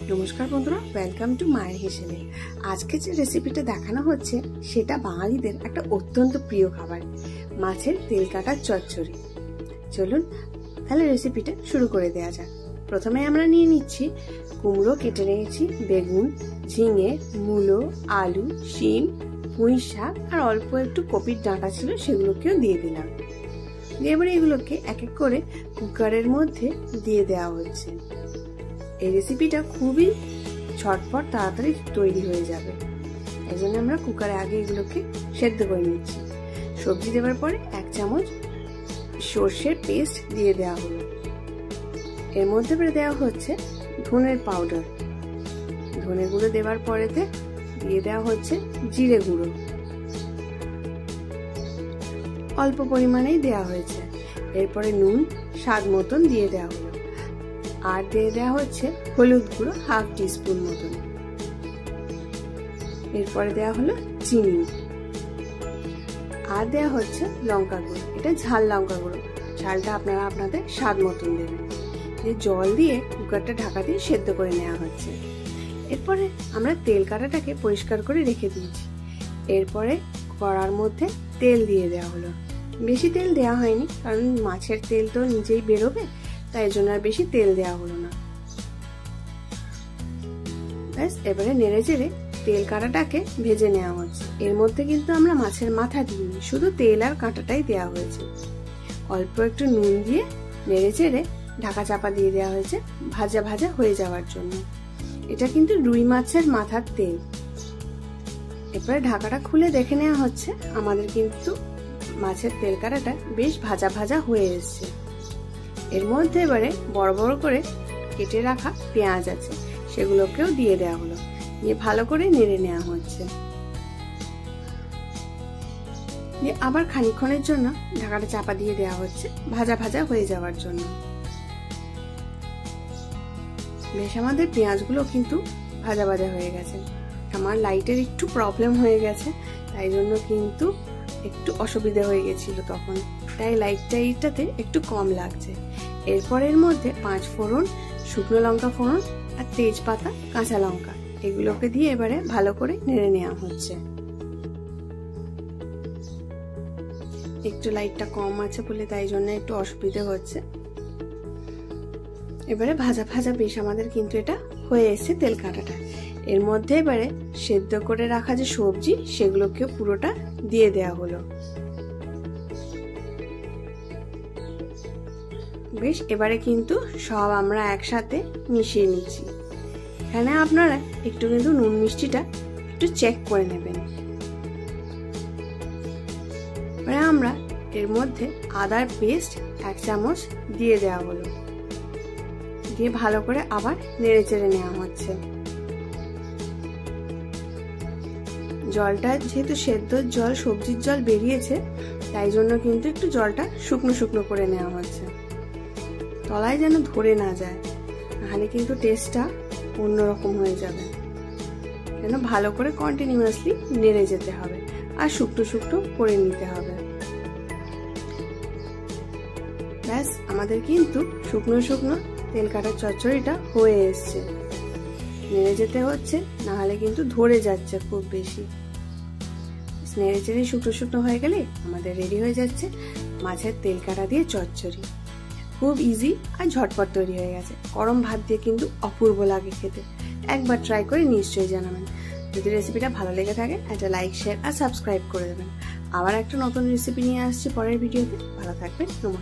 নমস্কার বন্ধুরা, welcome to মায়ের হিসেবে। আজকে যে রেসিপিটা দেখানো হচ্ছে সেটা বাঙালিদের একটা অত্যন্ত প্রিয় খাবার, মাছের তেল কাটার চচ্চড়ি। চলুন তাহলে রেসিপিটা শুরু করে দেওয়া যাক। প্রথমে আমরা নিয়ে নিচ্ছি কুমড়ো, কেটে নিয়েছি বেগুন, ঝিঙে, মূলো, আলু, শিম, পুঁই শাক আর অল্প একটু কপির ডাঁটা ছিল, সেগুলোকেও দিয়ে দিলাম। এবারে এগুলোকে এক এক করে কুকারের মধ্যে দিয়ে দেওয়া হচ্ছে। এই রেসিপিটা খুবই ঝটপট তাড়াতাড়ি তৈরি হয়ে যাবে, এই জন্য আমরা কুকারে আগে এগুলোকে সেদ্ধ করে নিচ্ছি। সবজি দেওয়ার পরে 1 চামচ সর্ষের পেস্ট দিয়ে দেওয়া হলো। এর মধ্যে দেওয়া হচ্ছে ধনের পাউডার, ধনে গুঁড়ো দেওয়ার পরেতে দিয়ে দেওয়া হচ্ছে জিরে গুঁড়ো, অল্প পরিমাণেই দেওয়া হয়েছে। এরপরে নুন স্বাদ মতন দিয়ে দেওয়া হলো, আর দিয়ে দেওয়া হচ্ছে হলুদ গুঁড়ো 1/2 টিস্পুন মতন। এরপরে দেওয়া হলো চিনি, আর দেওয়া হচ্ছে লঙ্কা গুঁড়ো। এটা ঝাল লঙ্কা গুঁড়ো, ঝালটা আপনারা আপনাদের স্বাদ মতন দেবেন। জল দিয়ে কুকারটা ঢাকা দিয়ে সেদ্ধ করে নেওয়া হচ্ছে। এরপরে আমরা তেল কাটাটাকে পরিষ্কার করে রেখে দিয়েছি। এরপরে কড়ার মধ্যে তেল দিয়ে দেওয়া হলো। বেশি তেল দেওয়া হয়নি, কারণ মাছের তেল তো নিজেই বেরোবে, তাই জন্য আর বেশি তেল দেওয়া হলো না। ব্যাস, এবারে নেড়ে চেড়ে তেল কাঁটাটাকে ভেজে নেওয়া হচ্ছে। এর মধ্যে কিন্তু আমরা মাছের মাথা দিইনি, শুধু তেল আর কাঁটাটাই দেওয়া হয়েছে। অল্প একটু নুন দিয়ে নেড়ে চেড়ে ঢাকা চাপা দিয়ে দেওয়া হয়েছে ভাজা ভাজা হয়ে যাওয়ার জন্য। এটা কিন্তু রুই মাছের মাথার তেল। এরপরে ঢাকাটা খুলে দেখে নেওয়া হচ্ছে, আমাদের কিন্তু মাছের তেল কাঁটাটা বেশ ভাজা ভাজা হয়ে এসছে। এর মধ্যে এবারে বড় বড় করে কেটে রাখা পেঁয়াজ আছে, সেগুলোকেও দিয়ে দেওয়া হলো, দিয়ে ভালো করে নেড়ে নেওয়া হচ্ছে। দিয়ে আবার খানিকক্ষণের জন্য ঢাকাটা চাপা দিয়ে দেওয়া হচ্ছে ভাজা ভাজা হয়ে যাওয়ার জন্য। বেশ, আমাদের পেঁয়াজগুলো কিন্তু ভাজা ভাজা হয়ে গেছে। আমার লাইটের একটু প্রবলেম হয়ে গেছে, তাই জন্য কিন্তু একটু অসুবিধা হয়ে গেছিল তখন, তাই লাইটটা এইটাতে একটু কম লাগছে। এরপরের মধ্যে 5 ফোড়ন, শুকনো লঙ্কা ফোড়ন আর তেজপাতা, কাঁচা লঙ্কা, এগুলোকে দিয়ে এবারে ভালো করে নেড়ে নেওয়া হচ্ছে। একটু লাইটটা কম আছে বলে তাই জন্য একটু অসুবিধা হচ্ছে। এবারে ভাজা ভাজা বেশ আমাদের কিন্তু এটা হয়ে এসেছে তেল কাঁটাটা। এর মধ্যে এবারে সেদ্ধ করে রাখা যে সবজি, সেগুলোকে পুরোটা দিয়ে দেওয়া হলো। বেশ, এবারে কিন্তু সব আমরা একসাথে মিশিয়ে নিচ্ছি। এখানে আপনারা একটু কিন্তু নুন মিষ্টিটা একটু চেক করে নেবেন। এবারে আমরা এর মধ্যে আদার পেস্ট 1 চামচ দিয়ে দেওয়া হলো, দিয়ে ভালো করে আবার নেড়ে চেড়ে নেওয়া হচ্ছে। জলটা যেহেতু সেদ্ধ জল, সবজির জল বেরিয়েছে, তাই জন্য কিন্তু একটু জলটা শুকনো শুকনো করে নেওয়া হচ্ছে, তলায় যেন ধরে না যায়, নাহলে কিন্তু টেস্টটা অন্যরকম হয়ে যাবে। যেন ভালো করে কন্টিনিউয়াসলি নেড়ে যেতে হবে আর শুকনো শুকনো করে নিতে হবে। ব্যাস, আমাদের কিন্তু শুকনো শুকনো তেল কাটার চচ্চড়িটা হয়ে এসছে। নেড়ে যেতে হচ্ছে, নাহলে কিন্তু ধরে যাচ্ছে খুব বেশি। নেড়ে চেড়ে শুকনো শুকনো হয়ে গেলে আমাদের রেডি হয়ে যাচ্ছে মাছের তেল কাটা দিয়ে চচ্চড়ি। খুব ইজি আর ঝটপট তৈরি হয়ে গেছে। গরম ভাত দিয়ে কিন্তু অপূর্ব লাগে খেতে। একবার ট্রাই করে নিশ্চয়ই জানাবেন। যদি রেসিপিটা ভালো লেগে থাকে একটা লাইক, শেয়ার আর সাবস্ক্রাইব করে দেবেন। আবার একটা নতুন রেসিপি নিয়ে আসছি পরের ভিডিওতে। ভালো থাকবেন, নমস্কার।